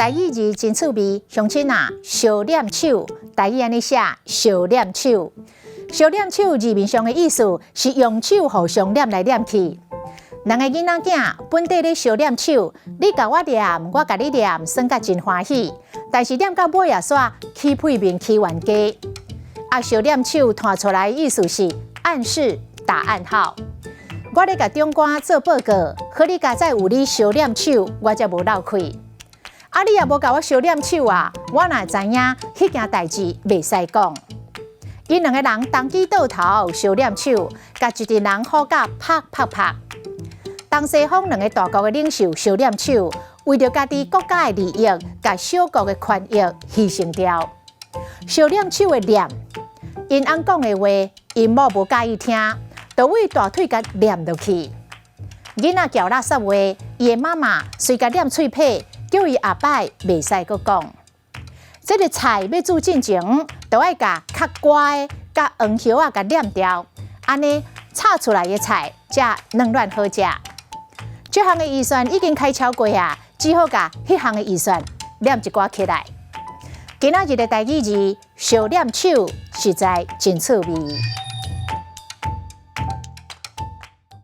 台语字真趣味，乡亲啊，小念手，台语安尼写，小念手。小念手字面上的意思是用手互相念来念去。两个囡仔囝本地咧小念手，你甲我念，我甲你念，算甲真欢喜。但是念到尾啊煞起屁面起冤家。啊，小念手弹出来意思是暗示打暗号。我咧甲长官做报告，好你家再有你小念手，我才无漏开。啊，你也无甲我小念手啊，我哪知影迄件代志袂使讲。因两个人同机倒头小念手，甲一群人好甲拍。东西方两个大国的领袖小念手，为着家己国家的利益，甲小国的权益牺牲掉。小念手的念，因翁讲的话，因某无介意听，就为大腿甲念落去。囡仔叫垃圾话，伊的妈妈随甲念喙皮，叫伊后摆袂使阁讲。这个菜要煮进前，就爱甲较乖、甲黄叶啊，甲念掉，安尼炒出来的菜才软软好食。这项的预算已经开超过啊，只好甲迄项的预算念一寡起来。今仔日的台语字小念手，实在真趣味。